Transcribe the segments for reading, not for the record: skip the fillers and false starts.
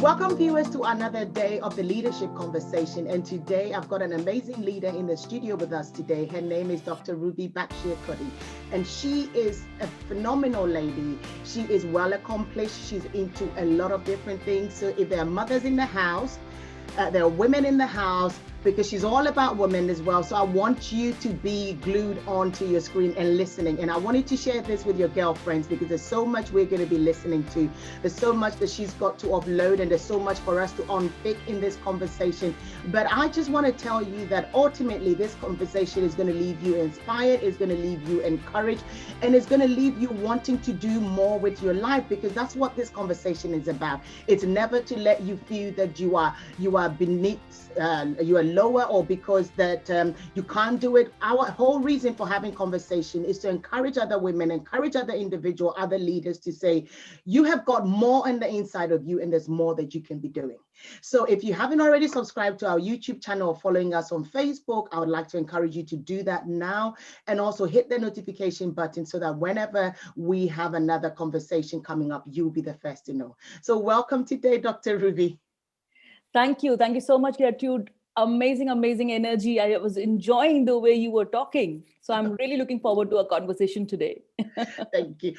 Welcome, viewers, to another day of the Leadership Conversation. And today I've got an amazing leader in the studio with us today. Her name is Dr. Bakshi Khurdi, and she is a phenomenal lady. She is well accomplished. She's into a lot of different things. So if there are mothers in the house, there are women in the house, because she's all about women as well. So I want you to be glued onto your screen and listening. And I wanted to share this with your girlfriends because there's so much we're going to be listening to. There's so much that she's got to upload, and there's so much for us to unpick in this conversation. But I just want to tell you that ultimately this conversation is going to leave you inspired, it's going to leave you encouraged, and it's going to leave you wanting to do more with your life, because that's what this conversation is about. It's never to let you feel that you are beneath, you are lower, or because that you can't do it. Our whole reason for having conversation is to encourage other women, encourage other individuals, other leaders to say, you have got more on the inside of you, and there's more that you can be doing. So if you haven't already subscribed to our YouTube channel or following us on Facebook, I would like to encourage you to do that now, and also hit the notification button so that whenever we have another conversation coming up, you'll be the first to know. So welcome today, Dr. Ruby. Thank you. Thank you so much, Gertrude. Amazing energy. I was enjoying the way you were talking. So I'm really looking forward to a conversation today. Thank you.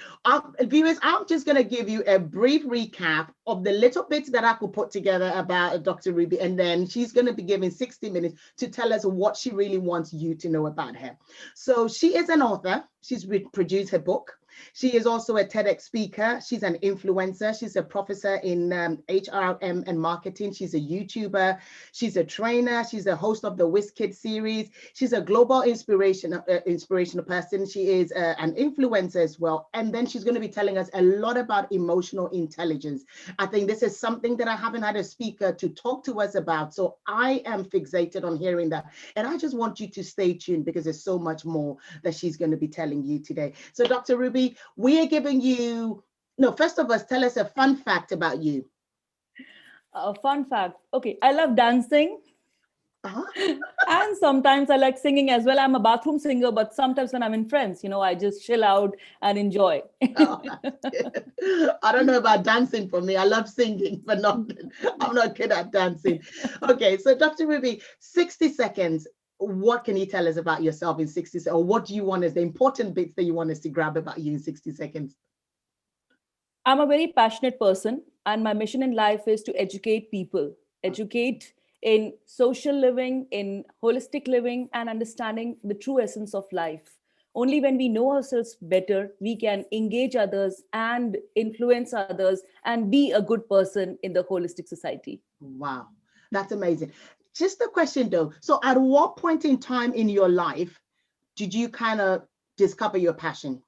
Viewers, I'm just going to give you a brief recap of the little bits that I could put together about Dr. Ruby, and then she's going to be giving 60 minutes to tell us what she really wants you to know about her. So she is an author. She's produced her book. She is also a TEDx speaker. She's an influencer. She's a professor in HRM and marketing. She's a YouTuber. She's a trainer. She's a host of the WizKid series. She's a global inspirational person. She is an influencer as well. And then she's going to be telling us a lot about emotional intelligence. I think this is something that I haven't had a speaker to talk to us about. So I am fixated on hearing that. And I just want you to stay tuned, because there's so much more that she's going to be telling you today. So Dr. Ruby, we are giving you, no, first of all, tell us a fun fact about you. A fun fact. Okay, I love dancing. Uh-huh. And sometimes I like singing as well. I'm a bathroom singer, but sometimes when I'm in friends, I just chill out and enjoy. Oh, I don't know about dancing for me. I love singing, but I'm not good at dancing. Okay, so Dr. Ruby, 60 seconds. What can you tell us about yourself in 60 seconds? Or what do you want as the important bits that you want us to grab about you in 60 seconds? I'm a very passionate person, and my mission in life is to educate people, educate in social living, in holistic living, and understanding the true essence of life. Only when we know ourselves better, we can engage others and influence others and be a good person in the holistic society. Wow, that's amazing. Just a question though. So at what point in time in your life did you kind of discover your passion?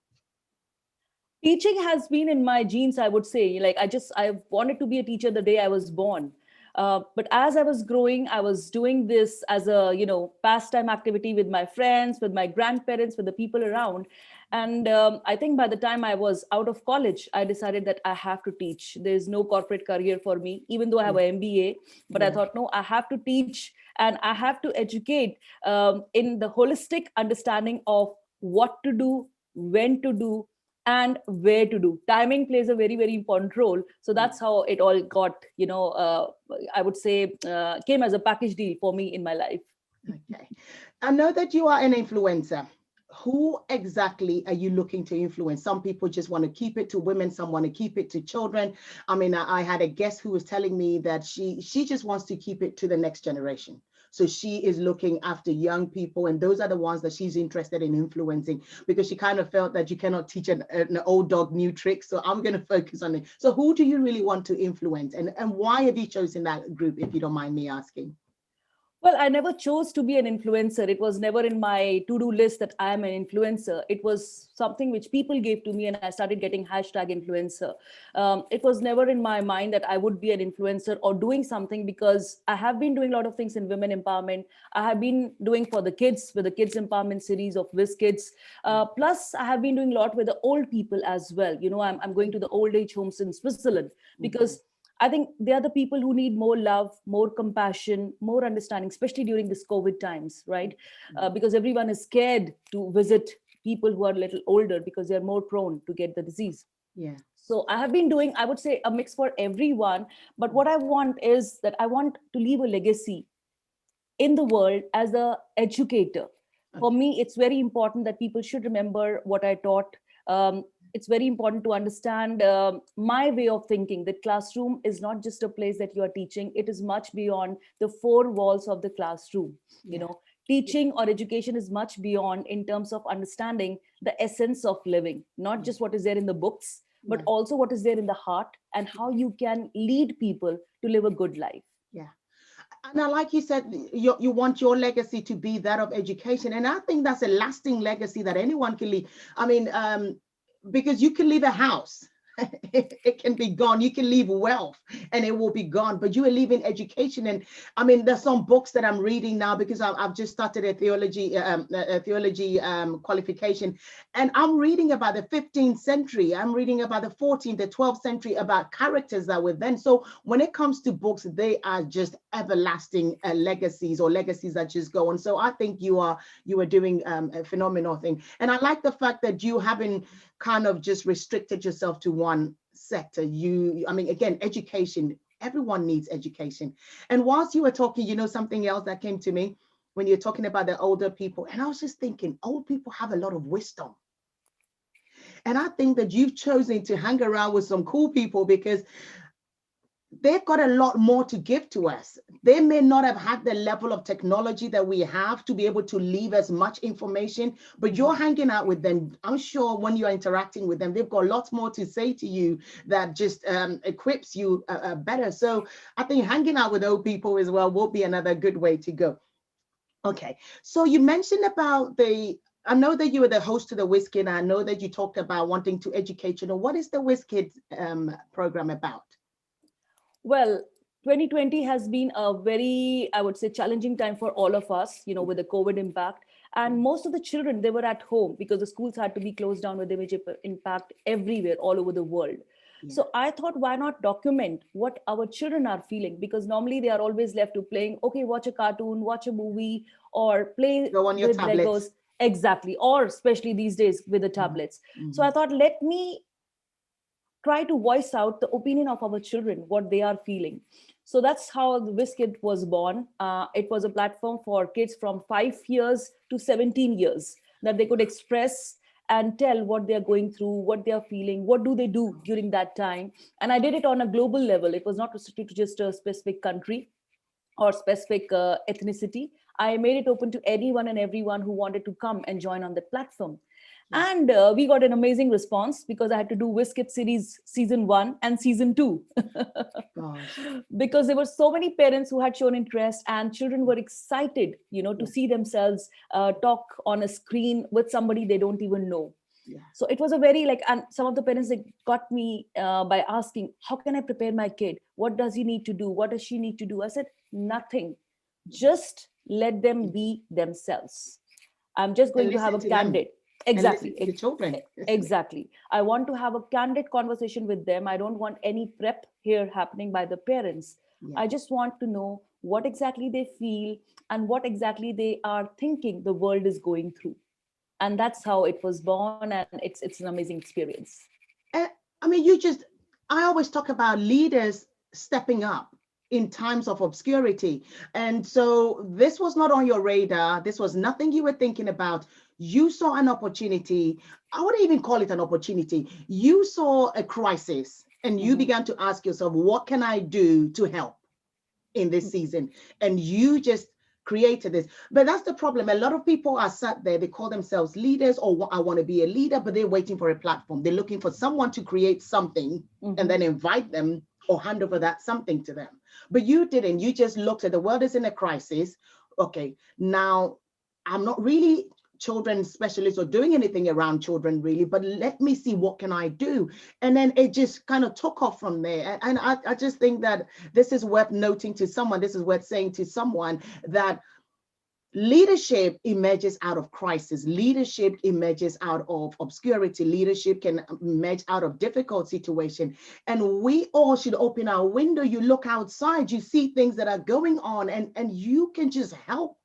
Teaching has been in my genes, I would say. Like I wanted to be a teacher the day I was born. But as I was growing, I was doing this as a pastime activity with my friends, with my grandparents, with the people around. And I think by the time I was out of college, I decided that I have to teach. There's no corporate career for me, even though I have an MBA. But I thought, no, I have to teach, and I have to educate in the holistic understanding of what to do, when to do, and where to do. Timing plays a very important role. So that's how it all got, I would say, came as a package deal for me in my life. Okay. I know that you are an influencer. Who exactly are you looking to influence? Some people just want to keep it to women, some want to keep it to children. I mean, I had a guest who was telling me that she just wants to keep it to the next generation. So she is looking after young people, and those are the ones that she's interested in influencing, because she kind of felt that you cannot teach an old dog new tricks. So I'm going to focus on it. So who do you really want to influence, and why have you chosen that group, if you don't mind me asking? Well, I never chose to be an influencer. It was never in my to-do list that I am an influencer. It was something which people gave to me, and I started getting #influencer. It was never in my mind that I would be an influencer or doing something, because I have been doing a lot of things in women empowerment. I have been doing for the kids with the kids empowerment series of WizKids. Plus, I have been doing a lot with the old people as well. I'm going to the old age homes in Switzerland, because I think they are the people who need more love, more compassion, more understanding, especially during this COVID times, right? Because everyone is scared to visit people who are a little older, because they're more prone to get the disease. Yeah. So I have been doing, I would say, a mix for everyone. But what I want is that I want to leave a legacy in the world as a educator. For Okay. me, it's very important that people should remember what I taught. It's very important to understand my way of thinking, that classroom is not just a place that you are teaching. It is much beyond the four walls of the classroom. You Yeah. know, teaching or education is much beyond, in terms of understanding the essence of living, not Yeah. just what is there in the books, but Yeah. also what is there in the heart, and how you can lead people to live a good life. Yeah. And I, like you said, you want your legacy to be that of education. And I think that's a lasting legacy that anyone can leave. I mean, because you can leave a house. It can be gone. You can leave wealth and it will be gone, but you are leaving education. And I mean, there's some books that I'm reading now because I've just started a theology qualification, and I'm reading about the 15th century. I'm reading about the 14th, the 12th century, about characters that were then. So when it comes to books, they are just everlasting legacies, or legacies that just go on. So I think you are doing a phenomenal thing, and I like the fact that you haven't kind of just restricted yourself to one sector. I mean, again, education, everyone needs education. And whilst you were talking, something else that came to me when you're talking about the older people, and I was just thinking, old people have a lot of wisdom. And I think that you've chosen to hang around with some cool people because they've got a lot more to give to us. They may not have had the level of technology that we have to be able to leave as much information, but you're hanging out with them. I'm sure when you're interacting with them, they've got lots more to say to you that just equips you better. So I think hanging out with old people as well will be another good way to go. Okay, so you mentioned about I know that you were the host to the WizKid. I know that you talked about wanting to educate. What is the WizKid program about? Well, 2020 has been a very, I would say, challenging time for all of us, with the COVID impact. Yeah, And most of the children, they were at home because the schools had to be closed down, with the major impact everywhere, all over the world. yeah. So I thought, why not document what our children are feeling? Because normally they are always left to playing, okay, watch a cartoon, watch a movie, or play Go on your with tablets. Legos. Exactly. Or especially these days with the Mhm, tablets. So I mhm. thought, let me try to voice out the opinion of our children, what they are feeling. So that's how the WizKid was born. It was a platform for kids from 5 years to 17 years, that they could express and tell what they are going through, what they are feeling, what do they do during that time. And I did it on a global level. It was not restricted to just a specific country or specific ethnicity. I made it open to anyone and everyone who wanted to come and join on that platform. Yeah. And we got an amazing response because I had to do WizKid series season 1 and season 2. Gosh. Because there were so many parents who had shown interest, and children were excited, to Yeah. see themselves talk on a screen with somebody they don't even know. Yeah. So it was a very like, and some of the parents, they got me by asking, how can I prepare my kid? What does he need to do? What does she need to do? I said, nothing. Yeah. Just let them be themselves. I'm just And going to have listen a to them, candid. and listen Exactly. to the children. Exactly. I want to have a candid conversation with them. I don't want any prep here happening by the parents. Yeah. I just want to know what exactly they feel and what exactly they are thinking the world is going through. And that's how it was born, and it's an amazing experience. And I mean, I always talk about leaders stepping up in times of obscurity. And so this was not on your radar. This was nothing you were thinking about. You saw an opportunity. I wouldn't even call it an opportunity. You saw a crisis and you Mhm. began to ask yourself, what can I do to help in this season? And you just created this. But that's the problem. A lot of people are sat there, they call themselves leaders, or I want to be a leader, but they're waiting for a platform. They're looking for someone to create something and Mhm. then invite them or hand over that something to them. But you didn't. You just looked at the world is in a crisis. Okay, now I'm not really children specialist or doing anything around children really, but let me see what can I do. And then it just kind of took off from there. And I just think that this is worth noting to someone, this is worth saying to someone, that leadership emerges out of crisis. Leadership emerges out of obscurity. Leadership can emerge out of difficult situation. And we all should open our window. You look outside, you see things that are going on, and you can just help.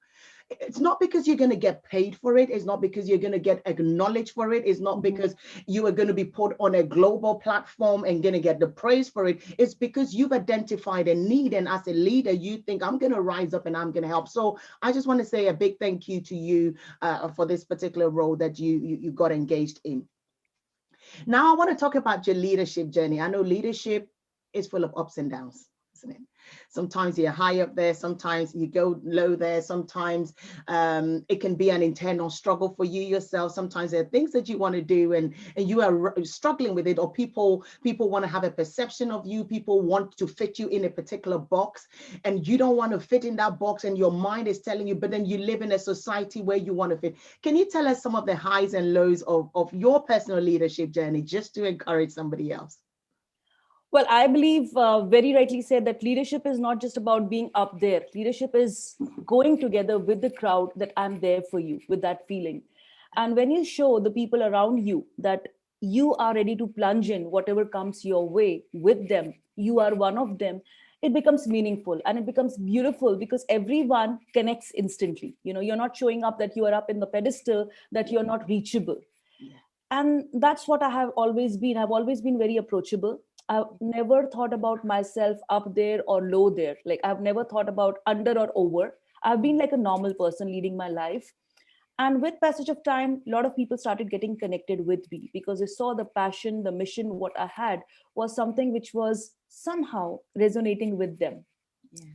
It's not because you're going to get paid for it. It's not because you're going to get acknowledged for it. It's not because you are going to be put on a global platform and going to get the praise for it. It's because you've identified a need. And as a leader, you think, I'm going to rise up and I'm going to help. So I just want to say a big thank you to you for this particular role that you got engaged in. Now I want to talk about your leadership journey. I know leadership is full of ups and downs, isn't it? Sometimes you're high up there, sometimes you go low there, sometimes it can be an internal struggle for you yourself. Sometimes there are things that you want to do and you are struggling with it, or people want to have a perception of you, people want to fit you in a particular box, and you don't want to fit in that box, and your mind is telling you, but then you live in a society where you want to fit. Can you tell us some of the highs and lows of your personal leadership journey, just to encourage somebody else? Well, I believe very rightly said that leadership is not just about being up there. Leadership is going together with the crowd, that I'm there for you, with that feeling. And when you show the people around you that you are ready to plunge in whatever comes your way with them, you are one of them, it becomes meaningful and it becomes beautiful, because everyone connects instantly. You're not showing up that you are up in the pedestal, that you're not reachable. And that's what I have always been. I've always been very approachable. I've never thought about myself up there or low there. Like, I've never thought about under or over. I've been like a normal person leading my life. And with passage of time, a lot of people started getting connected with me, because they saw the passion, the mission, what I had was something which was somehow resonating with them.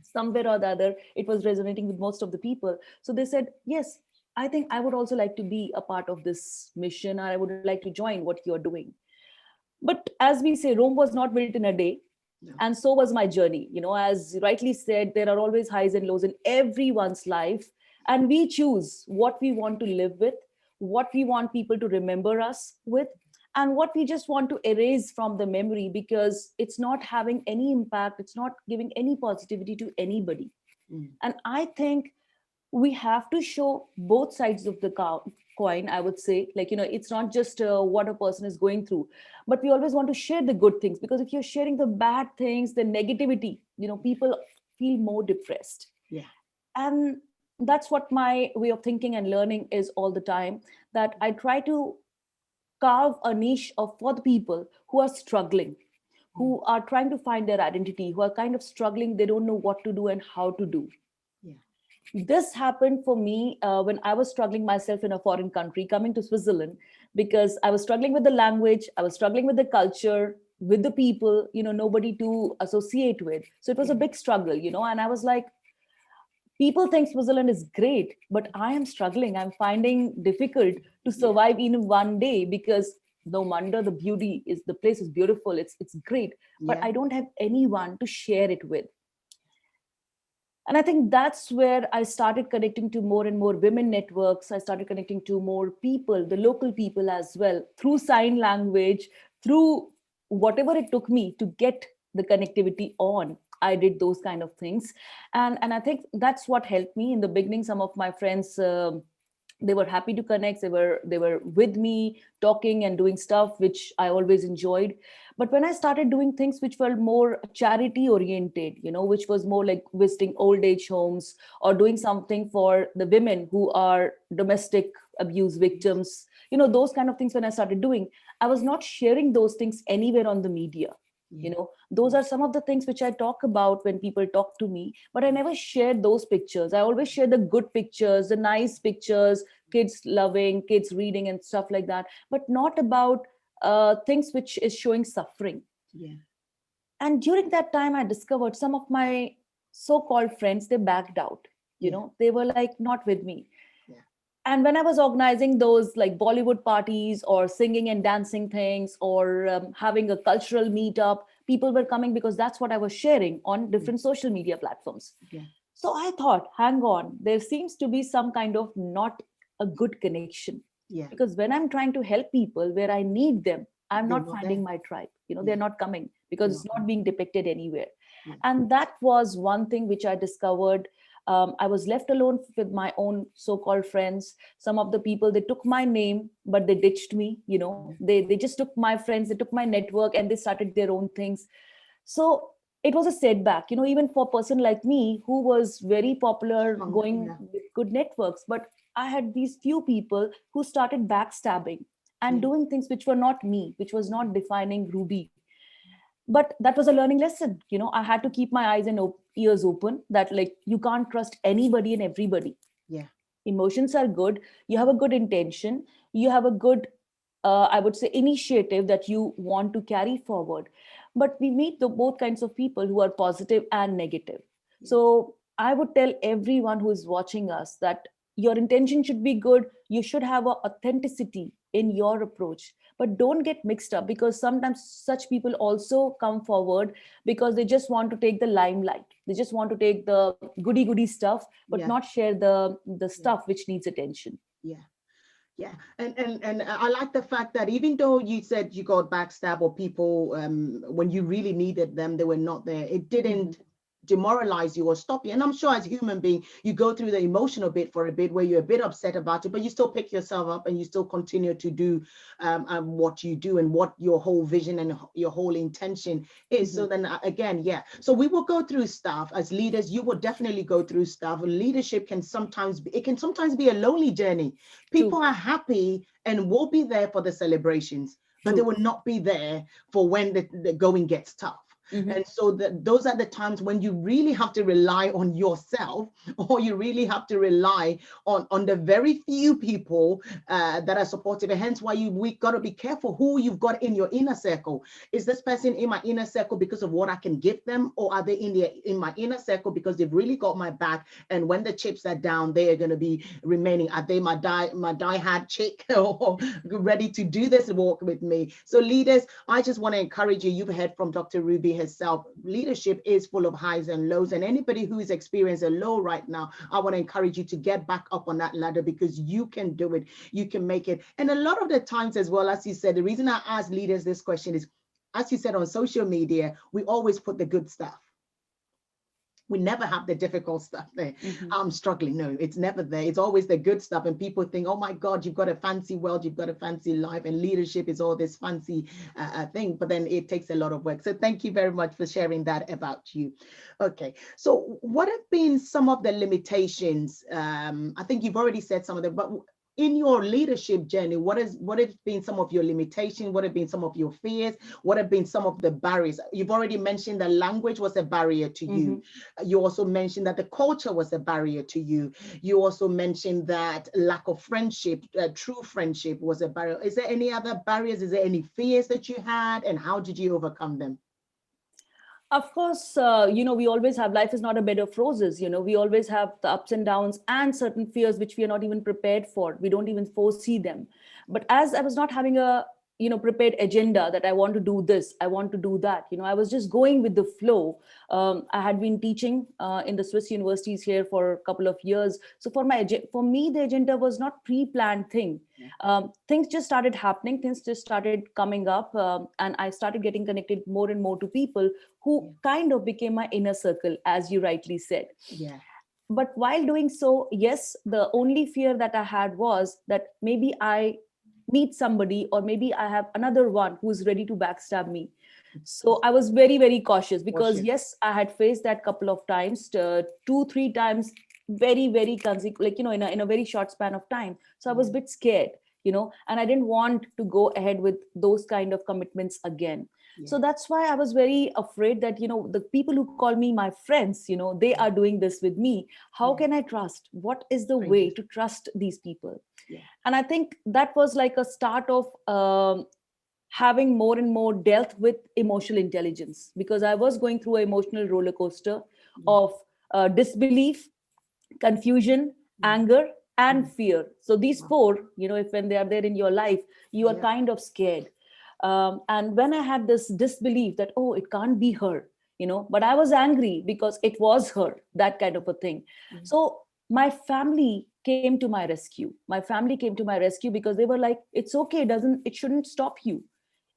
Somewhere or the other, it was resonating with most of the people. So they said, yes, I think I would also like to be a part of this mission, or I would like to join what you're doing. But as we say, Rome was not built in a day. No. And so was my journey. As rightly said, there are always highs and lows in everyone's life. And we choose what we want to live with, what we want people to remember us with, and what we just want to erase from the memory, because it's not having any impact. It's not giving any positivity to anybody. And I think we have to show both sides of the coin, I would say. It's not just what a person is going through, but we always want to share the good things, because if you're sharing the bad things, the negativity, people feel more depressed. And that's what my way of thinking and learning is all the time, that I try to carve a niche for the people who are struggling, who are trying to find their identity, who are kind of struggling, they don't know what to do and how to do. This happened for me when I was struggling myself in a foreign country, coming to Switzerland, because I was struggling with the language, I was struggling with the culture, with the people, nobody to associate with. So it was a big struggle, and I was like, people think Switzerland is great, but I am struggling. I'm finding difficult to survive even one day, because no wonder the place is beautiful. It's great, but I don't have anyone to share it with. And I think that's where I started connecting to more and more women networks. I started connecting to more people, the local people as well, through sign language, through whatever it took me to get the connectivity on. I did those kind of things. And I think that's what helped me. In the beginning, some of my friends, they were happy to connect. They were with me talking and doing stuff, which I always enjoyed. But when I started doing things which were more charity oriented, which was more like visiting old age homes or doing something for the women who are domestic abuse victims, those kind of things, when I started doing, I was not sharing those things anywhere on the media. Those are some of the things which I talk about when people talk to me, but I never shared those pictures. I always share the good pictures, the nice pictures, kids loving, kids reading and stuff like that, but not about things which is showing suffering. And during that time, I discovered some of my so-called friends, they backed out. They were like not with me. And when I was organizing those like Bollywood parties or singing and dancing things, or having a cultural meetup, people were coming because that's what I was sharing on different social media platforms. So I thought, hang on, there seems to be some kind of not a good connection. Because when I'm trying to help people where I need them, I'm not finding my tribe. They're not coming because it's not being depicted anywhere. And that was one thing which I discovered. I was left alone with my own so-called friends. Some of the people, they took my name, but they ditched me. They just took my friends, they took my network, and they started their own things. So it was a setback, even for a person like me who was very popular, going Yeah. with good networks. But I had these few people who started backstabbing and Yeah. doing things which were not me, which was not defining Ruby. But that was a learning lesson. I had to keep my eyes and ears open, that like you can't trust anybody and everybody. Yeah. Emotions are good, you have a good intention, you have a good, I would say, initiative that you want to carry forward. But we meet the both kinds of people who are positive and negative. Yes. So I would tell everyone who is watching us that your intention should be good, you should have a authenticity in your approach, but don't get mixed up, because sometimes such people also come forward because they just want to take the limelight, they just want to take the goody stuff, but Yeah. not share the Yeah. stuff which needs attention. Yeah. Yeah, and I like the fact that even though you said you got backstab or people when you really needed them, they were not there. It didn't demoralize you or stop you. And I'm sure as a human being, you go through the emotional bit for a bit where you're a bit upset about it, but you still pick yourself up and you still continue to do what you do and what your whole vision and your whole intention is. So then again, yeah. So we will go through stuff as leaders. You will definitely go through stuff. Leadership can sometimes be a lonely journey. True. People are happy and will be there for the celebrations, but they True. will not be there for when the going gets tough. And so those are the times when you really have to rely on yourself, or you really have to rely on the very few people that are supportive. And hence why we got to be careful who you've got in your inner circle. Is this person in my inner circle because of what I can give them, or are they in my inner circle because they've really got my back? And when the chips are down, they are going to be remaining. Are they my die-hard chick or ready to do this walk with me? So leaders, I just want to encourage you. You've heard from Dr. Ruby herself. Leadership is full of highs and lows, and anybody who is experiencing a low right now, I want to encourage you to get back up on that ladder, because you can do it. You can make it. And a lot of the times as well, as you said, the reason I ask leaders this question is, as you said, on social media, we always put the good stuff. We never have the difficult stuff there. I'm struggling. No, it's never there. It's always the good stuff. And people think, oh my God, you've got a fancy world, you've got a fancy life, and leadership is all this fancy thing. But then it takes a lot of work. So thank you very much for sharing that about you. Okay. So what have been some of the limitations? I think you've already said some of them, but in your leadership journey, what has been some of your limitations? What have been some of your fears? What have been some of the barriers? You've already mentioned that language was a barrier to you. You also mentioned that the culture was a barrier to you. You also mentioned that lack of friendship, true friendship, was a barrier. Is there any other barriers? Is there any fears that you had, and how did you overcome them? Of course, we always have, life is not a bed of roses. We always have the ups and downs and certain fears which we are not even prepared for. We don't even foresee them. But as I was not having a, prepared agenda that I want to do this, I want to do that, I was just going with the flow. I had been teaching in the Swiss universities here for a couple of years. So for me, the agenda was not pre-planned thing. Things just started happening, things just started coming up, and I started getting connected more and more to people who kind of became my inner circle, as you rightly said. Yeah. But while doing so, yes, the only fear that I had was that maybe I meet somebody, or maybe I have another one who's ready to backstab me. So I was very, very cautious, because yes, I had faced that couple of times, 2-3 times, very, very in a very short span of time. So I was a bit scared, and I didn't want to go ahead with those kind of commitments again. So that's why I was very afraid that, the people who call me my friends, they are doing this with me. How can I trust? What is the way to trust these people? And I think that was like a start of having more and more dealt with emotional intelligence, because I was going through an emotional roller coaster of disbelief, confusion, anger, and fear. So these four, if when they are there in your life, you are kind of scared. And when I had this disbelief that, oh, it can't be her, but I was angry because it was her, that kind of a thing. So my family came to my rescue. My family came to my rescue because they were like, it's okay, it shouldn't stop you.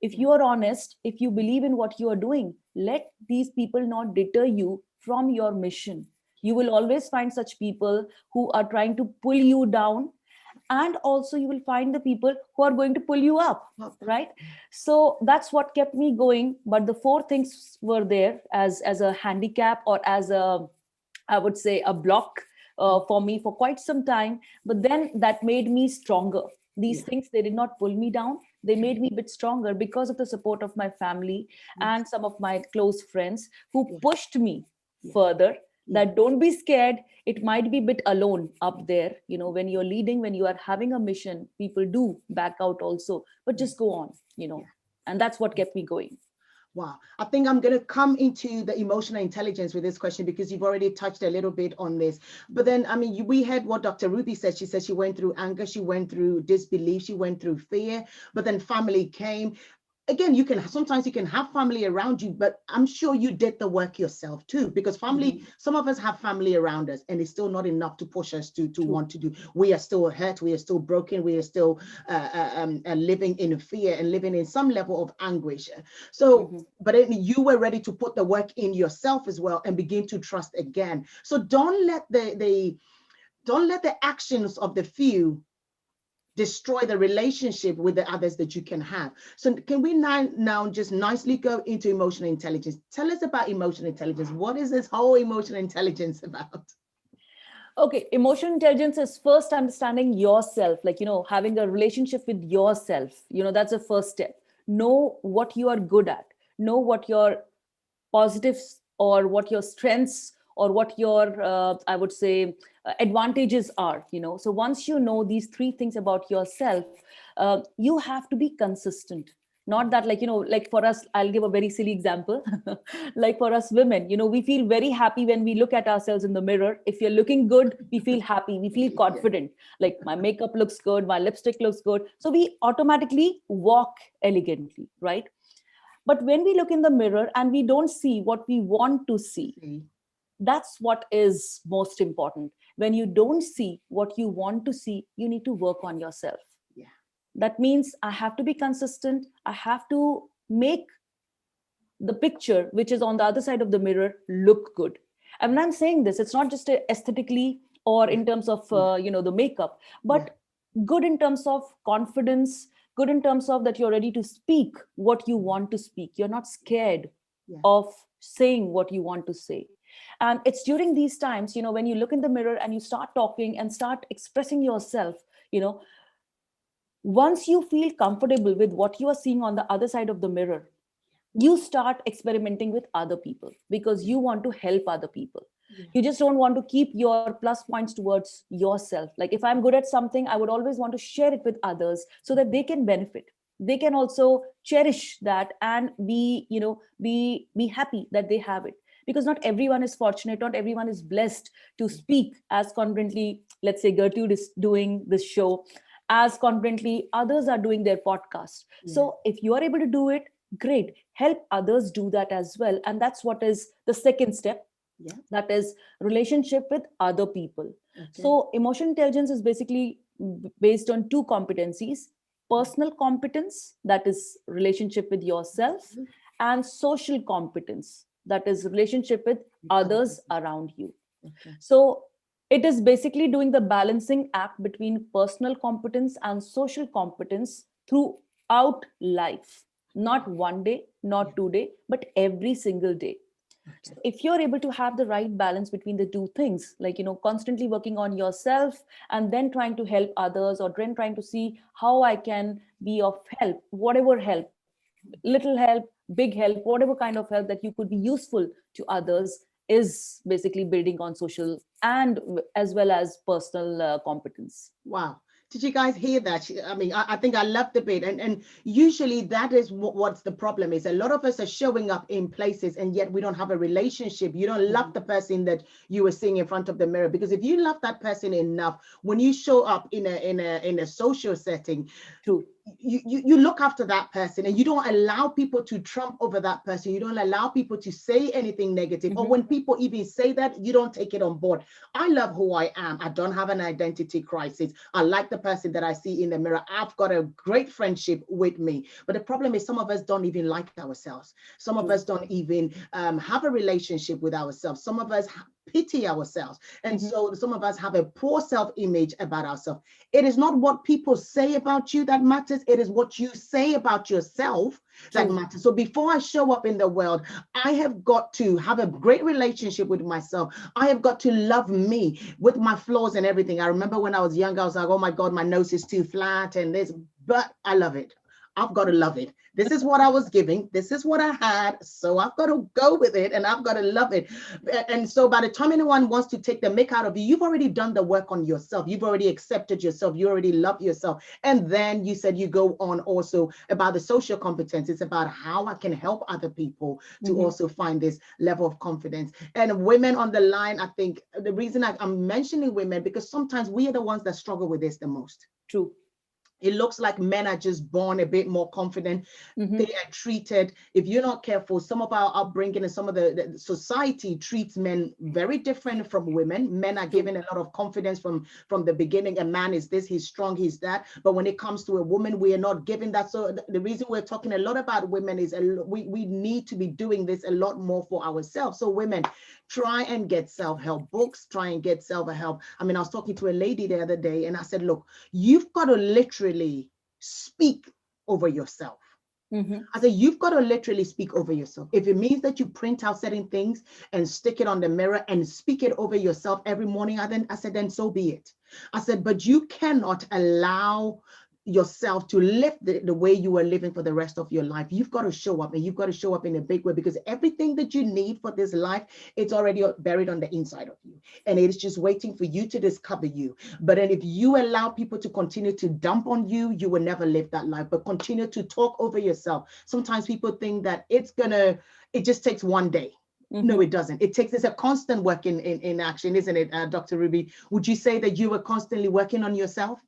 If you are honest, if you believe in what you are doing, let these people not deter you from your mission. You will always find such people who are trying to pull you down. and also you will find the people who are going to pull you up, Well, right? So that's what kept me going. But the four things were there as a handicap, or as a, I would say, a block for me for quite some time. But then that made me stronger. These yeah, things, they did not pull me down. They made me a bit stronger because of the support of my family yes, and some of my close friends who yeah, pushed me yeah, further. yeah, That don't be scared. It might be a bit alone up there. When you're leading, when you are having a mission, people do back out also. But yeah, just go on, yeah. and that's what kept me going. Wow. I think I'm going to come into the emotional intelligence with this question because you've already touched a little bit on this. But then, I mean, we heard what Dr. Ruby said. She said she went through anger, she went through disbelief, she went through fear, but then family came. Again, you can sometimes you can have family around you, but I'm sure you did the work yourself too, because family, some of us have family around us and it's still not enough to push us to True. want to do. We are still hurt, we are still broken, we are still living in fear and living in some level of anguish. So but then you were ready to put the work in yourself as well and begin to trust again. So don't let the actions of the few destroy the relationship with the others that you can have. So can we now just nicely go into emotional intelligence? Tell us about emotional intelligence. What is this whole emotional intelligence about? Okay, emotional intelligence is first understanding yourself, like, having a relationship with yourself. That's the first step. Know what you are good at, know what your positives or what your strengths or what your, I would say, advantages are. So once you know these three things about yourself, you have to be consistent. Not that, like, like for us, I'll give a very silly example. Like for us women, we feel very happy when we look at ourselves in the mirror. If you're looking good, we feel happy, we feel Yeah, confident. Like, my makeup looks good, my lipstick looks good, so we automatically walk elegantly, right? But when we look in the mirror and we don't see what we want to see, see, that's what is most important. When you don't see what you want to see, you need to work on yourself. yeah, That means I have to be consistent. I have to make the picture which is on the other side of the mirror look good. And when I'm saying this, it's not just aesthetically or yeah, in terms of yeah, the makeup, yeah, but good in terms of confidence, good in terms of that you're ready to speak what you want to speak. You're not scared yeah, of saying what you want to say. And it's during these times, when you look in the mirror and you start talking and start expressing yourself, you know once you feel comfortable with what you are seeing on the other side of the mirror, you start experimenting with other people because you want to help other people. yeah, You just don't want to keep your plus points towards yourself. Like, if I'm good at something, I would always want to share it with others so that they can benefit. They can also cherish that and be happy that they have it, because not everyone is fortunate, not everyone is blessed to speak as confidently. Let's say Gertrude is doing this show, as confidently others are doing their podcast. yeah, So if you are able to do it, great, help others do that as well. And that's what is the second step, yeah. that is relationship with other people. Okay. So emotional intelligence is basically based on two competencies: personal competence, that is relationship with yourself, Mhm. and social competence, that is relationship with Other others people. around you. Okay. So it is basically doing the balancing act between personal competence and social competence throughout life. Not one day, Yeah. not 2 day, but every single day. So Okay. if you're able to have the right balance between the two things, like, constantly working on yourself and then trying to help others, or then trying to see how I can be of help, whatever help, little help, big help, whatever kind of help that you could be useful to others, is basically building on social and as well as personal competence. Wow. Did you guys hear that? I mean, I think I love the bit. And usually that is what's the problem is. A lot of us are showing up in places and yet we don't have a relationship. You don't love the person that you were seeing in front of the mirror. Because if you love that person enough, when you show up in a social setting, True. you look after that person and you don't allow people to trump over that person. You don't allow people to say anything negative, or when people even say that, you don't take it on board. I love who I am. I don't have an identity crisis. I like the person that I see in the mirror. I've got a great friendship with me. But the problem is some of us don't even like ourselves. Some of True. us don't even have a relationship with ourselves. Some of us pity ourselves. And so some of us have a poor self-image about ourselves. It is not what people say about you that matters. It is what you say about yourself that matters. So before I show up in the world, I have got to have a great relationship with myself. I have got to love me with my flaws and everything. I remember when I was young, I was like, oh my God, my nose is too flat and this, but I love it. I've got to love it. This is what I was giving. This is what I had. So I've got to go with it and I've got to love it. And so by the time anyone wants to take the make out of you, you've already done the work on yourself. You've already accepted yourself. You already love yourself. And then you said you go on also about the social competence. It's about how I can help other people to also find this level of confidence. And women on the line, I think the reason I'm mentioning women, because sometimes we are the ones that struggle with this the most. True. It looks like men are just born a bit more confident. They are treated, if you're not careful, some of our upbringing and some of the society treats men very different from women. Men are given a lot of confidence from the beginning. A man is this, he's strong, he's that. But when it comes to a woman, we are not given that. So the reason we're talking a lot about women is we need to be doing this a lot more for ourselves. So women, try and get self-help books, try and get self-help. I mean, I was talking to a lady the other day and I said, look, you've got to literally speak over yourself. I said, you've got to literally speak over yourself. If it means that you print out certain things and stick it on the mirror and speak it over yourself every morning, I said, then so be it. I said, but you cannot allow yourself to live the way you are living for the rest of your life. You've got to show up, and you've got to show up in a big way, because everything that you need for this life, it's already buried on the inside of you, and it is just waiting for you to discover you. But then if you allow people to continue to dump on you, you will never live that life. But continue to talk over yourself. Sometimes people think that it just takes one day. No, it doesn't. It's a constant work in action, isn't it, Dr. Ruby? Would you say that you were constantly working on yourself?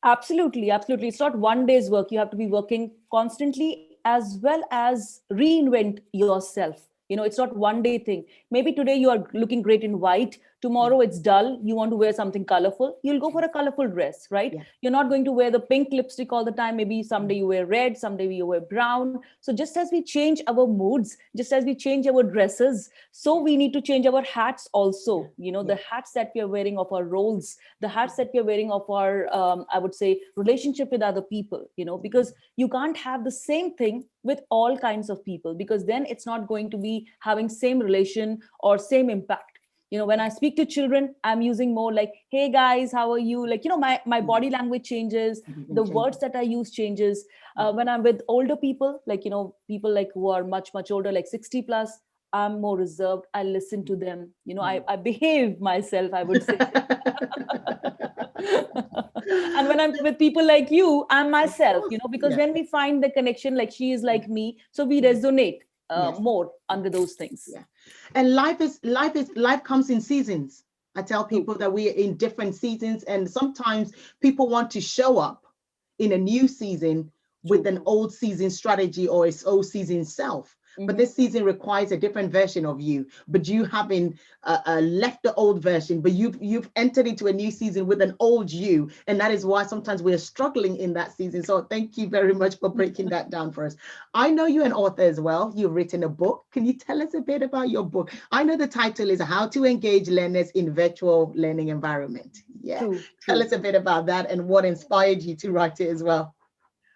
Absolutely, absolutely. It's not one day's work. You have to be working constantly, as well as reinvent yourself. It's not one day thing. Maybe today you are looking great in white. Tomorrow it's dull. You want to wear something colorful. You'll go for a colorful dress, right? Yeah. You're not going to wear the pink lipstick all the time. Maybe someday you wear red, someday you wear brown. So just as we change our moods, just as we change our dresses, so we need to change our hats also. The hats that we are wearing of our roles, the hats that we are wearing of our, I would say, relationship with other people, because you can't have the same thing with all kinds of people, because then it's not going to be having same relation or same impact. When I speak to children, I'm using more like, hey guys, how are you? Like, my body language changes, the words that I use changes. When I'm with older people, like, people like who are much, much older, like 60 plus, I'm more reserved. I listen to them. I behave myself, I would say. And when I'm with people like you, I'm myself, because then we find the connection, like she is like me. So we resonate more under those things. Yeah. And life comes in seasons. I tell people that we are in different seasons, and sometimes people want to show up in a new season with an old season strategy or its old season self. But this season requires a different version of you. But you haven't left the old version, but you've entered into a new season with an old you. And that is why sometimes we're struggling in that season. So thank you very much for breaking that down for us. I know you're an author as well. You've written a book. Can you tell us a bit about your book? I know the title is How to Engage Learners in Virtual Learning Environment. Yeah. True. Tell us a bit about that and what inspired you to write it as well.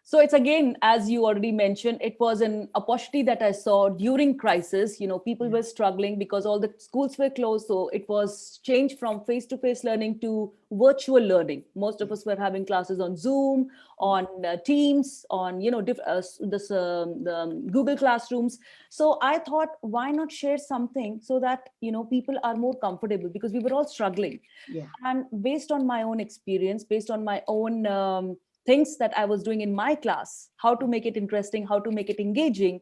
So it's, again, as you already mentioned, it was an opportunity that I saw during crisis. People were struggling because all the schools were closed. So it was changed from face-to-face learning to virtual learning. Most of us were having classes on Zoom, on Teams, on, the Google Classrooms. So I thought, why not share something so that, people are more comfortable, because we were all struggling. Yeah. And based on my own experience, based on my own things that I was doing in my class, how to make it interesting, how to make it engaging,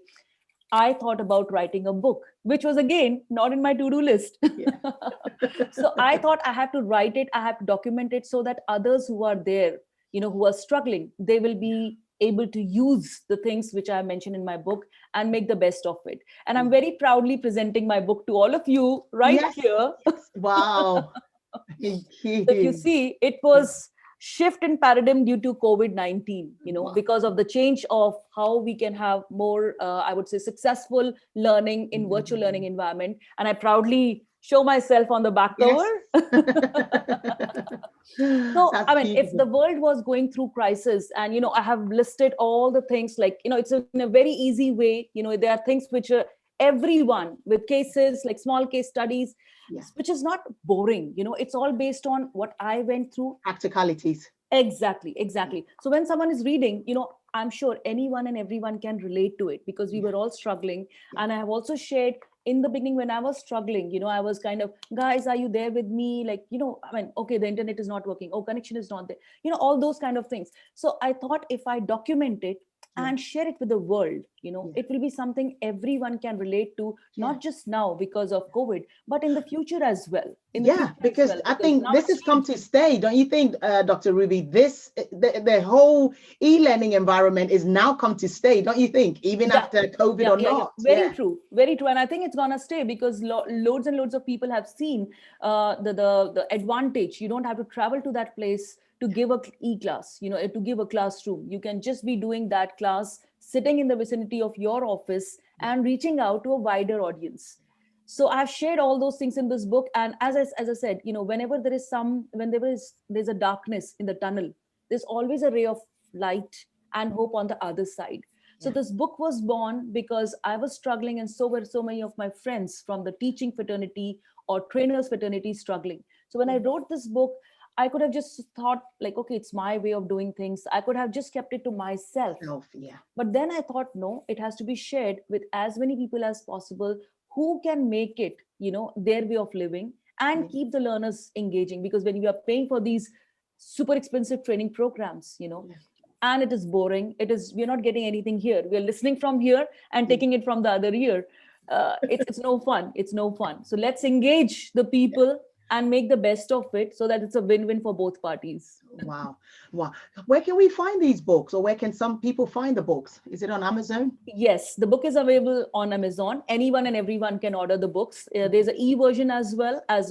I thought about writing a book, which was, again, not in my to-do list. Yeah. So I thought I have to write it, I have to document it, so that others who are there, who are struggling, they will be able to use the things which I mentioned in my book and make the best of it. And I'm very proudly presenting my book to all of you right here. Yes. Wow. If you see, it was shift in paradigm due to COVID-19, because of the change of how we can have more, I would say, successful learning in virtual learning environment. And I proudly show myself on the back cover. So, That's I mean, if beautiful. the world was going through crisis, and, I have listed all the things, like, it's in a very easy way, there are things which are everyone with cases, like small case studies, Yeah. which is not boring, it's all based on what I went through. Practicalities. Exactly. So when someone is reading, I'm sure anyone and everyone can relate to it, because we Yeah. were all struggling. Yeah. And I have also shared in the beginning, when I was struggling, I was kind of, guys, are you there with me? Like, I mean, okay, the internet is not working. Oh, connection is not there. All those kind of things. So I thought, if I document it Yeah. and share it with the world, Yeah. it will be something everyone can relate to, Yeah. not just now because of COVID, but in the future as well. Yeah, because I Because think now this it's has come changed. to stay, don't you think, Dr. Ruby? The whole e-learning environment is now come to stay, don't you think? Even after COVID or Yeah. not? Very true. Very true. And I think it's gonna stay, because loads and loads of people have seen the advantage. You don't have to travel to that place to give a e-class, to give a classroom. You can just be doing that class sitting in the vicinity of your office and reaching out to a wider audience. So I've shared all those things in this book. And as I said, whenever there's a darkness in the tunnel, there's always a ray of light and hope on the other side. So Yeah. this book was born because I was struggling, and so were so many of my friends from the teaching fraternity or trainers fraternity struggling. So when I wrote this book, I could have just thought, like, okay, it's my way of doing things. I could have just kept it to myself. Yeah. But then I thought, no, it has to be shared with as many people as possible who can make it, their way of living, and keep the learners engaging. Because when you are paying for these super expensive training programs, and it is boring, we're not getting anything here. We're listening from here and taking it from the other ear. It's no fun. It's no fun. So let's engage the people and make the best of it, so that it's a win-win for both parties. Wow. Wow. Where can we find these books, or where can some people find the books? Is it on Amazon? Yes, the book is available on Amazon. Anyone and everyone can order the books. There's an e-version as well as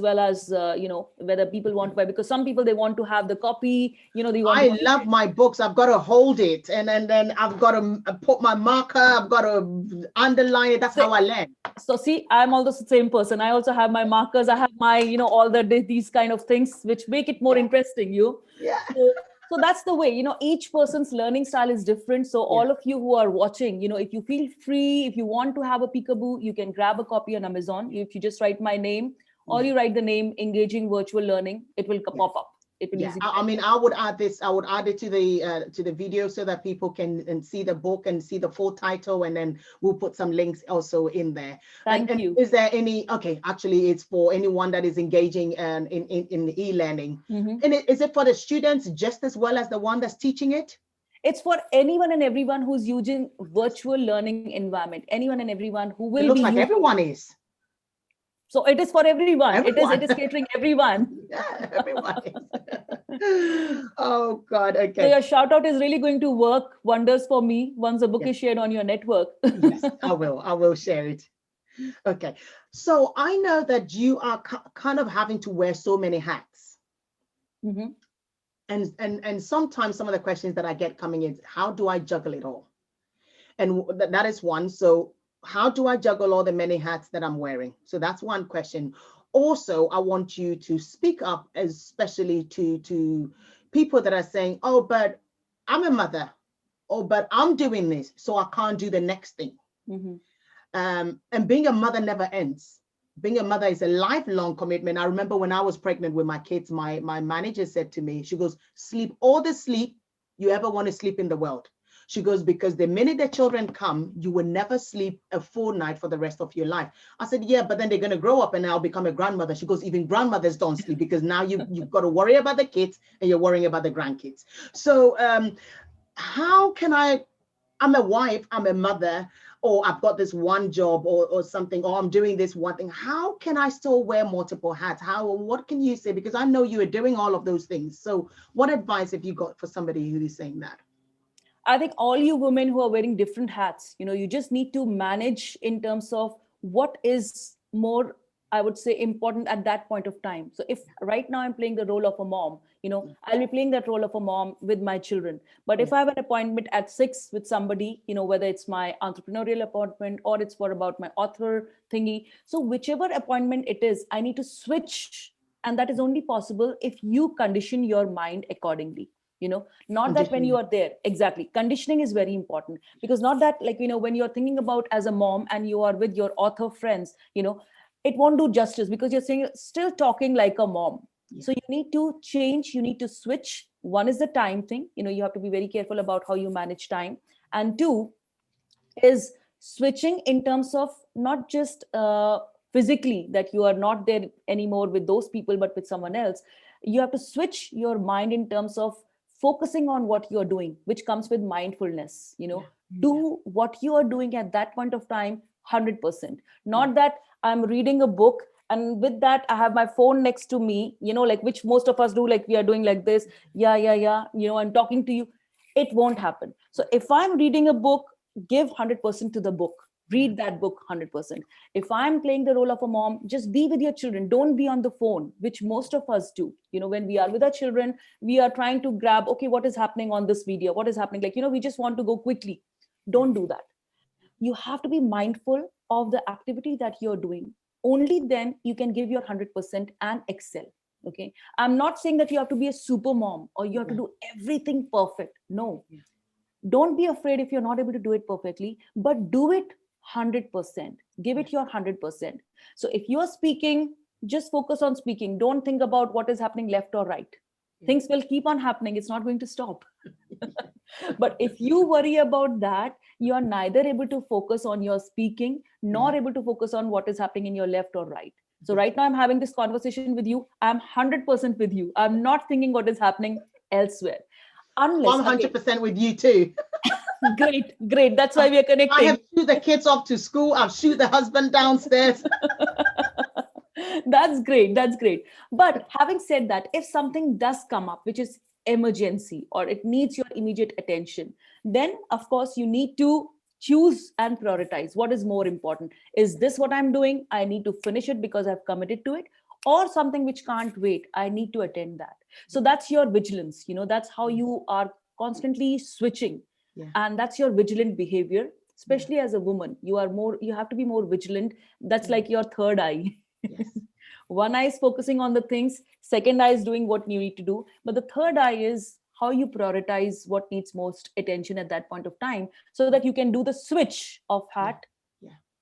whether people want to buy, because some people, they want to have the copy. They want I to keep love it. my books. I've got to hold it, and then I've got to put my marker. I've got to underline it. That's how I learn. So see, I'm also the same person. I also have my markers. I have my, all these kind of things which make it more interesting. Yeah. So that's the way, each person's learning style is different. So all of you who are watching, if you feel free, if you want to have a peekaboo, you can grab a copy on Amazon. If you just write my name, or you write the name Engaging Virtual Learning, it will pop up. It will easily. I mean, I would add this. I would add it to the video, so that people can see the book and see the full title, and then we'll put some links also in there. Thank you. Is there any? Okay, actually, it's for anyone that is engaging in the e-learning. And is it for the students just as well as the one that's teaching it? It's for anyone and everyone who's using virtual learning environment. Anyone and everyone who will It looks be like using. everyone is. So it is for everyone. Everyone. It is catering everyone. Yeah, everyone is. Oh God. Okay. So your shout out is really going to work wonders for me once the book is shared on your network. Yes, I will share it. Okay. So I know that you are kind of having to wear so many hats. And sometimes some of the questions that I get coming in, how do I juggle it all? And that is one. So how do I juggle all the many hats that I'm wearing? So that's one question. Also, I want you to speak up, especially to people that are saying, oh, but I'm a mother, oh, but I'm doing this, so I can't do the next thing. And being a mother never ends. Being a mother is a lifelong commitment. I remember when I was pregnant with my kids, my manager said to me, she goes, sleep all the sleep you ever want to sleep in the world. She goes, because the minute the children come, you will never sleep a full night for the rest of your life. I said, yeah, but then they're going to grow up and I'll become a grandmother. She goes, even grandmothers don't sleep, because now you've got to worry about the kids and you're worrying about the grandkids. So how can I'm a wife, I'm a mother, or I've got this one job or something, or I'm doing this one thing. How can I still wear multiple hats? What can you say? Because I know you are doing all of those things. So what advice have you got for somebody who is saying that? I think all you women who are wearing different hats, you just need to manage in terms of what is more, I would say, important at that point of time. So if right now I'm playing the role of a mom, I'll be playing that role of a mom with my children. But if I have an appointment at 6 with somebody, whether it's my entrepreneurial appointment or it's for about my author thingy, so whichever appointment it is, I need to switch. And that is only possible if you condition your mind accordingly. Not that when you are there, exactly, conditioning is very important, because not that when you're thinking about as a mom and you are with your author friends, it won't do justice, because you're saying still talking like a mom. So you need to change, you need to switch. One is the time thing, you have to be very careful about how you manage time. And two is switching in terms of not just physically that you are not there anymore with those people, but with someone else. You have to switch your mind in terms of focusing on what you're doing, which comes with mindfulness. Do what you are doing at that point of time 100%. Not that I'm reading a book and with that I have my phone next to me, which most of us do, we are doing like this, I'm talking to you. It won't happen. So if I'm reading a book, give 100% to the book. Read that book 100%. If I'm playing the role of a mom, just be with your children. Don't be on the phone, which most of us do. When we are with our children, we are trying to grab, okay, what is happening on this video? What is happening? We just want to go quickly. Don't do that. You have to be mindful of the activity that you're doing. Only then you can give your 100% and excel. Okay. I'm not saying that you have to be a super mom or you have to do everything perfect. No. Don't be afraid if you're not able to do it perfectly, but do it 100%. Give it your 100%. So if you're speaking, just focus on speaking. Don't think about what is happening left or right. Things will keep on happening. It's not going to stop. But if you worry about that, you are neither able to focus on your speaking, nor able to focus on what is happening in your left or right. So right now I'm having this conversation with you. I'm 100% with you. I'm not thinking what is happening elsewhere. Unless, I'm 100% with you too. Great. That's why we are connecting. I have shoot the kids off to school. I've shoot the husband downstairs. That's great. But having said that, if something does come up, which is emergency or it needs your immediate attention, then of course you need to choose and prioritize what is more important. Is this what I'm doing? I need to finish it because I've committed to it, or something which can't wait. I need to attend that. So that's your vigilance. That's how you are constantly switching. And that's your vigilant behavior, especially as a woman. You have to be more vigilant. That's like your third eye. One eye is focusing on the things, second eye is doing what you need to do, but the third eye is how you prioritize what needs most attention at that point of time, so that you can do the switch of hat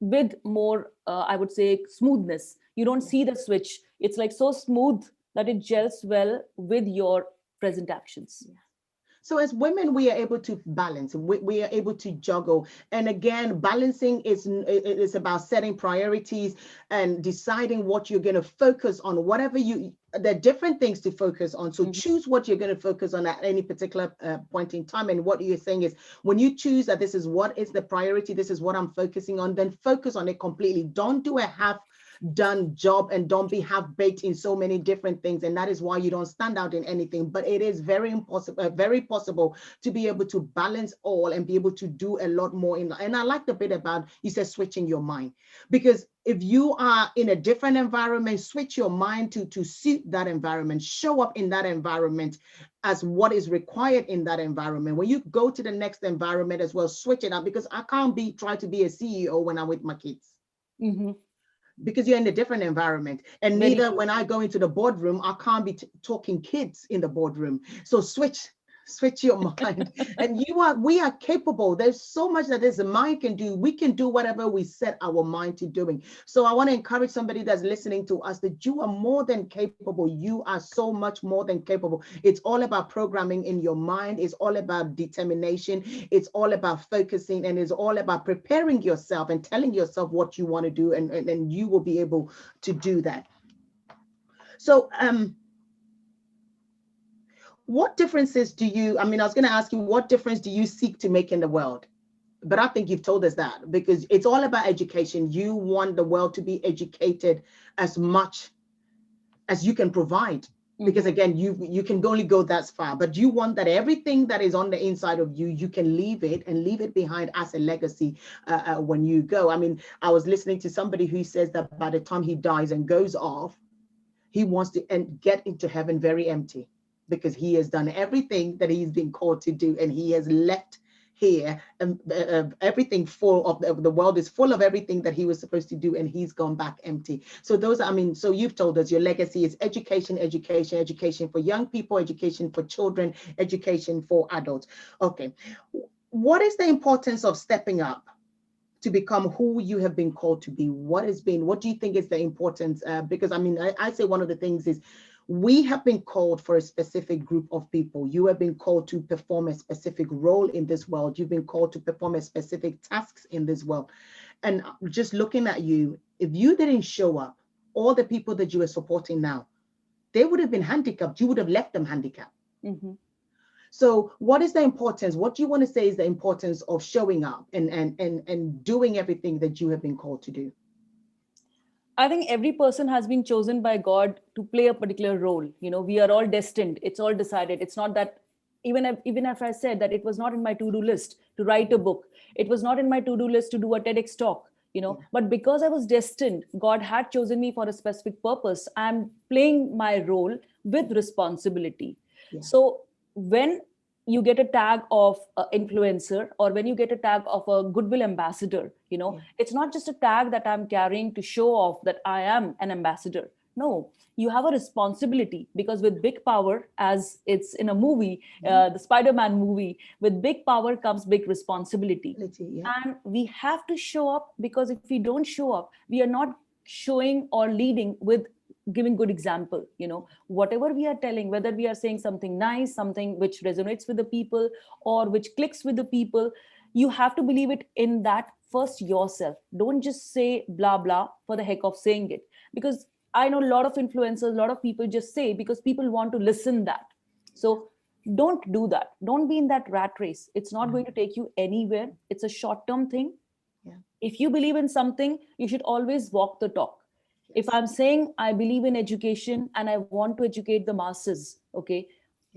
with more, I would say, smoothness. You don't see the switch. It's like so smooth that it gels well with your present actions. So as women, we are able to balance, we are able to juggle. And again, balancing is about setting priorities and deciding what you're going to focus on, whatever there are different things to focus on. So choose what you're going to focus on at any particular point in time. And what you're saying is, when you choose that this is what is the priority, this is what I'm focusing on, then focus on it completely. Don't do a half done job and don't be half-baked in so many different things, and that is why you don't stand out in anything. But it is very possible to be able to balance all and be able to do a lot more and I like the bit about you said switching your mind, because if you are in a different environment, switch your mind to suit that environment, show up in that environment as what is required in that environment. When you go to the next environment as well, switch it up, because I can't try to be a CEO when I'm with my kids. Because you're in a different environment. And neither when I go into the boardroom, I can't be talking kids in the boardroom. So switch your mind. And we are capable. There's so much that this mind can do. We can do whatever we set our mind to doing. So I want to encourage somebody that's listening to us that you are more than capable. You are so much more than capable. It's all about programming in your mind. It's all about determination. It's all about focusing, and it's all about preparing yourself and telling yourself what you want to do, and you will be able to do that. So what differences do you, I was going to ask you, what difference do you seek to make in the world? But I think you've told us that, because it's all about education. You want the world to be educated as much as you can provide, because again, you can only go that far, but you want that everything that is on the inside of you, you can leave it behind as a legacy when you go. I was listening to somebody who says that by the time he dies and goes off, he wants to get into heaven very empty. because he has done everything that he's been called to do, and he has left here, and everything full of the world is full of everything that he was supposed to do, and he's gone back empty. So those, I mean, so you've told us your legacy is education, education, education for young people, education for children, education for adults. Okay, what is the importance of stepping up to become who you have been called to be? What do you think is the importance? Because I mean, I say one of the things is we have been called for a specific group of people. You have been called to perform a specific role in this world. You've been called to perform a specific tasks in this world. And just looking at you, if you didn't show up, all the people that you are supporting now, they would have been handicapped. You would have left them handicapped. Mm-hmm. So what is the importance? What do you want to say is the importance of showing up and doing everything that you have been called to do? I think every person has been chosen by God to play a particular role. You know, we are all destined. It's all decided. It's not that even if I said that it was not in my to-do list to write a book, it was not in my to-do list to do a TEDx talk, you know, Yeah. but because I was destined, God had chosen me for a specific purpose. I'm playing my role with responsibility. Yeah. So when you get a tag of influencer, or when you get a tag of a goodwill ambassador, you know, Yeah. it's not just a tag that I'm carrying to show off that I am an ambassador. No, you have a responsibility, because with big power, as it's in a movie, the Spider-Man movie, with big power comes big responsibility. Yeah. And we have to show up, because if we don't show up, we are not showing or leading with giving good example. You know, whatever we are telling, whether we are saying something nice, something which resonates with the people or which clicks with the people, you have to believe it in that first yourself. Don't just say blah blah for the heck of saying it, because I know a lot of influencers, a lot of people just say because people want to listen that. So don't do that. Don't be in that rat race. It's not going to take you anywhere. It's a short term thing. Yeah. If you believe in something, you should always walk the talk. If I'm saying I believe in education and I want to educate the masses, okay,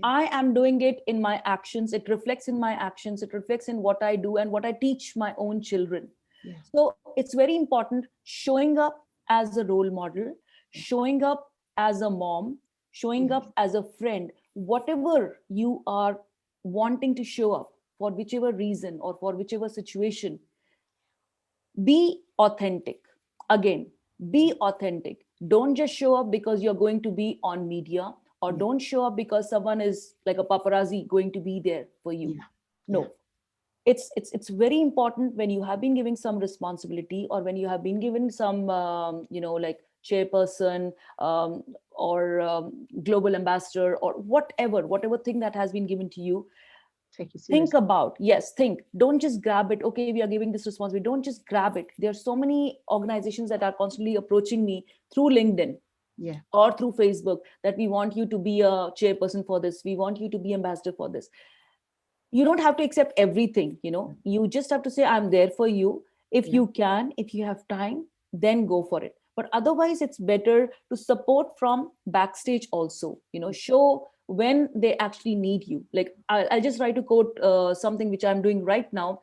I am doing it in my actions. It reflects in my actions. It reflects in what I do and what I teach my own children. Yeah. So it's very important showing up as a role model, showing up as a mom, showing up as a friend, whatever you are wanting to show up for whichever reason or for whichever situation. Be authentic. Again, be authentic. Don't just show up because you're going to be on media, or don't show up because someone is like a paparazzi going to be there for you. Yeah. No, it's very important when you have been given some responsibility, or when you have been given some like chairperson, or global ambassador, or whatever thing that has been given to you. Take it Think seriously. about, yes, think, don't just grab it. Okay, we are giving this responsibility, don't just grab it. There are so many organizations that are constantly approaching me through LinkedIn Yeah. or through Facebook, that we want you to be a chairperson for this, we want you to be ambassador for this. You don't have to accept everything, you know, you just have to say I'm there for you. If you can, if you have time, then go for it. But otherwise, it's better to support from backstage also, you know, show when they actually need you. Like I'll just try to quote something which I'm doing right now.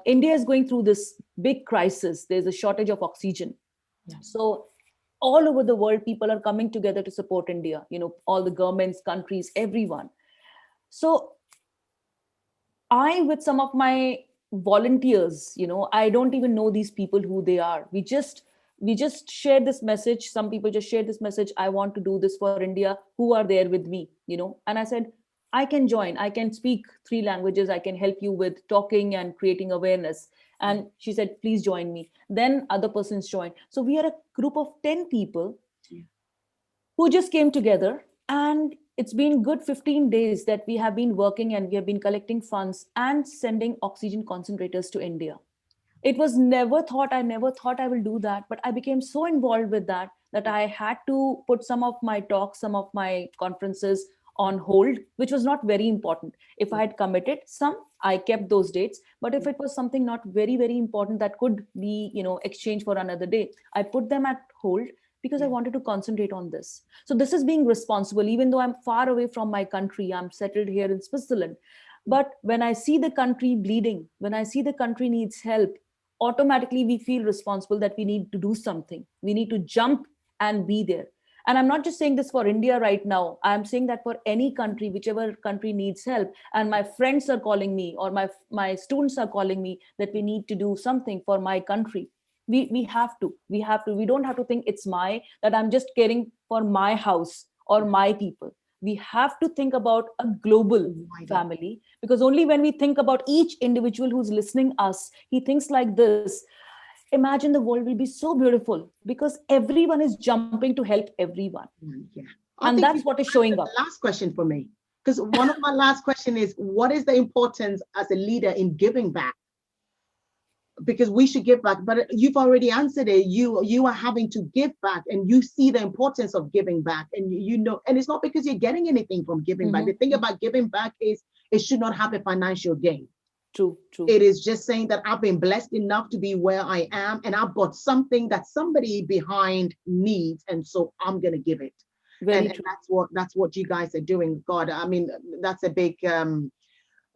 India is going through this big crisis. There's a shortage of oxygen. Yeah. So all over the world, people are coming together to support India, you know, all the governments, countries, everyone. So I, with some of my volunteers, you know, I don't even know these people who they are. We just share this message. Some people just share this message. I want to do this for India. Who are there with me? You know, and I said, I can join. I can speak 3 languages. I can help you with talking and creating awareness. And she said, please join me. Then other persons joined. So we are a group of 10 people who just came together, and it's been good 15 days that we have been working, and we have been collecting funds and sending oxygen concentrators to India. It was never thought I will do that, but I became so involved with that that I had to put some of my talks, some of my conferences on hold, which was not very important. If I had committed some, I kept those dates. But if it was something not very very important that could be, you know, exchanged for another day, I put them at hold, because I wanted to concentrate on this. So this is being responsible. Even though I'm far away from my country, I'm settled here in Switzerland, but when I see the country bleeding, when I see the country needs help, automatically we feel responsible that we need to do something. We need to jump and be there. And I'm not just saying this for India right now. I'm saying that for any country, whichever country needs help. And my friends are calling me, or my students are calling me, that we need to do something for my country. We have to. We have to. We don't have to think it's my, that I'm just caring for my house or my people. We have to think about a global Wider. family, because only when we think about each individual who's listening us, he thinks like this. Imagine the world will be so beautiful, because everyone is jumping to help everyone. Yeah. I And think that's you what is showing answered up. the last question for me. Because one of my last question is, what is the importance as a leader in giving back? Because we should give back, but you've already answered it. You are having to give back, and you see the importance of giving back, and you know, and it's not because you're getting anything from giving back. The thing about giving back is it should not have a financial gain. True, true. It is just saying that I've been blessed enough to be where I am, and I've got something that somebody behind needs, and so I'm gonna give it. Very And true. that's what you guys are doing. God, I mean, that's a big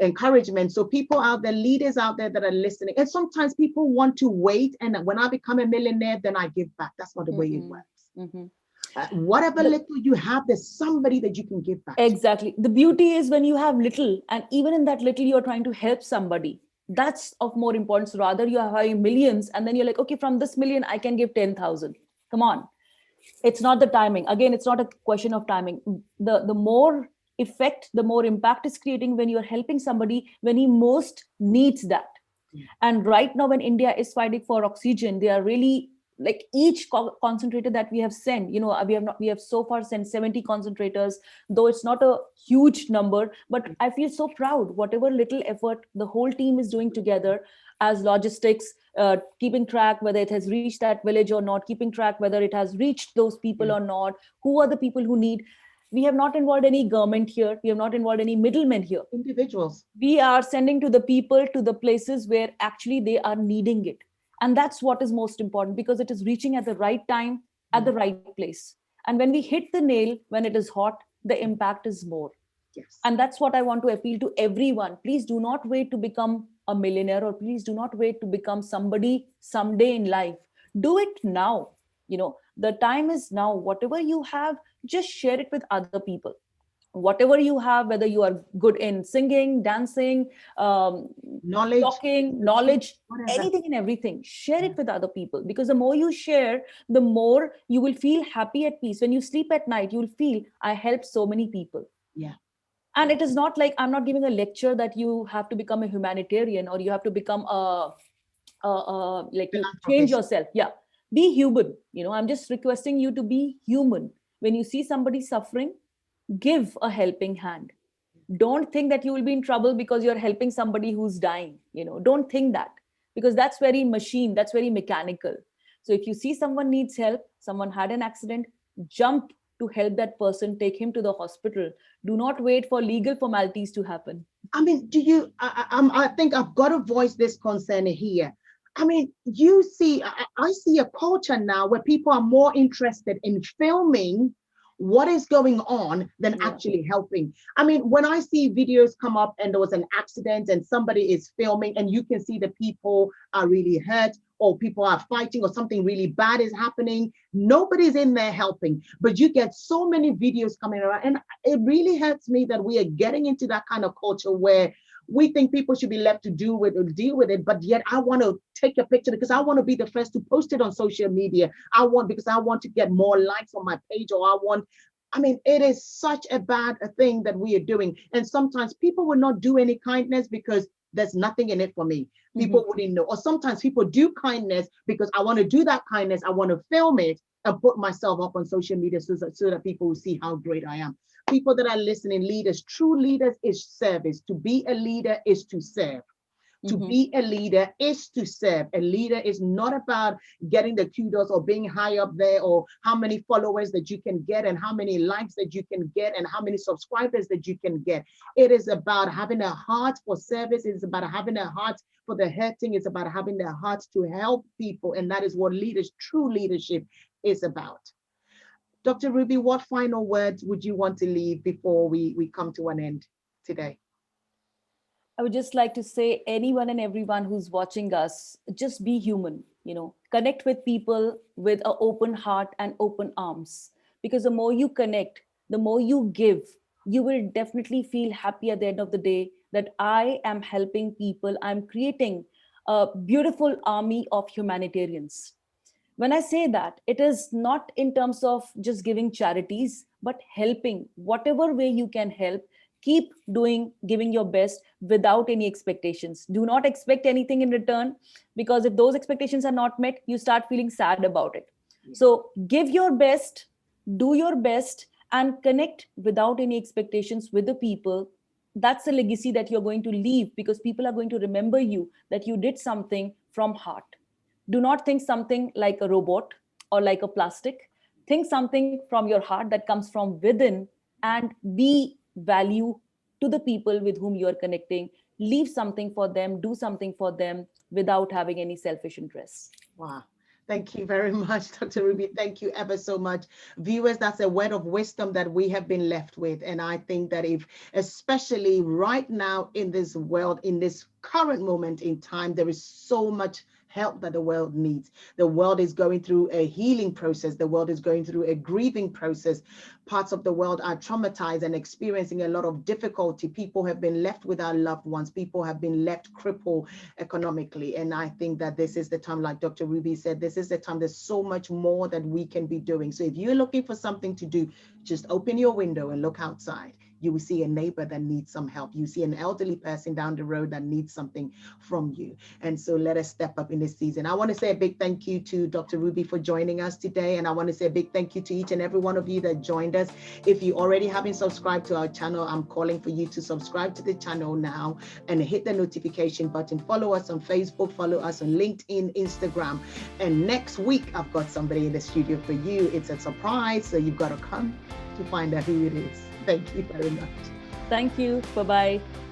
encouragement. So people out there, leaders out there that are listening, and sometimes people want to wait, and when I become a millionaire, then I give back. That's not the way it works. Whatever The, little you have, there's somebody that you can give back to. exactly. The beauty is when you have little, and even in that little, you're trying to help somebody. That's of more importance. Rather, you are having millions, and then you're like, okay, from this million, I can give 10,000. Come on. It's not the timing. Again, it's not a question of timing. The more effect, the more impact is creating when you're helping somebody when he most needs that. And right now, when India is fighting for oxygen, they are really, like, each concentrator that we have sent, we have so far sent 70 concentrators, though it's not a huge number, but I feel so proud. Whatever little effort the whole team is doing together as logistics, keeping track whether it has reached that village or not, keeping track whether it has reached those people or not, who are the people who need. We have not involved any government here. We have not involved any middlemen here. Individuals. We are sending to the people, to the places where actually they are needing it. And that's what is most important, because it is reaching at the right time, at the right place. And when we hit the nail, when it is hot, the impact is more. Yes. And that's what I want to appeal to everyone. Please do not wait to become a millionaire, or please do not wait to become somebody someday in life. Do it now. The time is now. Whatever you have, just share it with other people. Whatever you have, whether you are good in singing, dancing, um, Knowledge, talking, knowledge, whatever. anything and everything, share it with other people, because the more you share, the more you will feel happy, at peace. When you sleep at night, you'll feel, I helped so many people. Yeah. And it is not like I'm not giving a lecture that you have to become a humanitarian, or you have to become like, you change Philanthropist. yourself. Yeah, be human. I'm just requesting you to be human. When you see somebody suffering, give a helping hand. Don't think that you will be in trouble because you're helping somebody who's dying. Don't think that, because that's very machine, that's very mechanical. So if you see someone needs help, someone had an accident, jump to help that person, take him to the hospital. Do not wait for legal formalities to happen. I mean, do you? I think I've got to voice this concern here. I mean, you see, I see a culture now where people are more interested in filming what is going on than actually helping. I mean, when I see videos come up and there was an accident and somebody is filming and you can see the people are really hurt, or people are fighting, or something really bad is happening, nobody's in there helping. But you get so many videos coming around, and it really hurts me that we are getting into that kind of culture where we think people should be left to do with or deal with it, but yet I want to take a picture because I want to be the first to post it on social media. Because I want to get more likes on my page, or I mean, it is such a bad thing that we are doing. And sometimes people will not do any kindness because there's nothing in it for me. People wouldn't know. Or sometimes people do kindness because I want to do that kindness. I want to film it and put myself up on social media so that people will see how great I am. People that are listening, leaders, true leaders is service. To be a leader is to serve. To be a leader is to serve. A leader is not about getting the kudos or being high up there, or how many followers that you can get and how many likes that you can get and how many subscribers that you can get. It is about having a heart for service. It's about having a heart for the hurting. It's about having a heart to help people. And that is what true leadership is about. Dr. Ruby, what final words would you want to leave before we come to an end today? I would just like to say, anyone and everyone who's watching us, just be human, connect with people with an open heart and open arms. because the more you connect, the more you give, you will definitely feel happy at the end of the day that I am helping people. I'm creating a beautiful army of humanitarians. When I say that, it is not in terms of just giving charities, but helping whatever way you can help. Keep doing, giving your best without any expectations. Do not expect anything in return, because if those expectations are not met, you start feeling sad about it. So give your best, do your best, and connect without any expectations with the people. That's a legacy that you're going to leave, because people are going to remember you that you did something from heart. Do not think something like a robot or like a plastic. Think something from your heart that comes from within, and be value to the people with whom you are connecting. Leave something for them, do something for them without having any selfish interests. Wow. Thank you very much, Dr. Ruby. Thank you ever so much. Viewers, that's a word of wisdom that we have been left with. And I think that if, especially right now in this world, in this current moment in time, there is so much help that the world needs. The world is going through a healing process. The world is going through a grieving process. Parts of the world are traumatized and experiencing a lot of difficulty. People have been left without loved ones. People have been left crippled economically. And I think that this is the time, like Dr. Ruby said, this is the time. There's so much more that we can be doing. So if you're looking for something to do, just open your window and look outside. You will see a neighbor that needs some help. You see an elderly person down the road that needs something from you. And so let us step up in this season. I want to say a big thank you to Dr. Ruby for joining us today. And I want to say a big thank you to each and every one of you that joined us. If you already haven't subscribed to our channel, I'm calling for you to subscribe to the channel now and hit the notification button. Follow us on Facebook, follow us on LinkedIn, Instagram. And next week, I've got somebody in the studio for you. It's a surprise, so you've got to come to find out who it is. Thank you very much. Thank you. Bye-bye.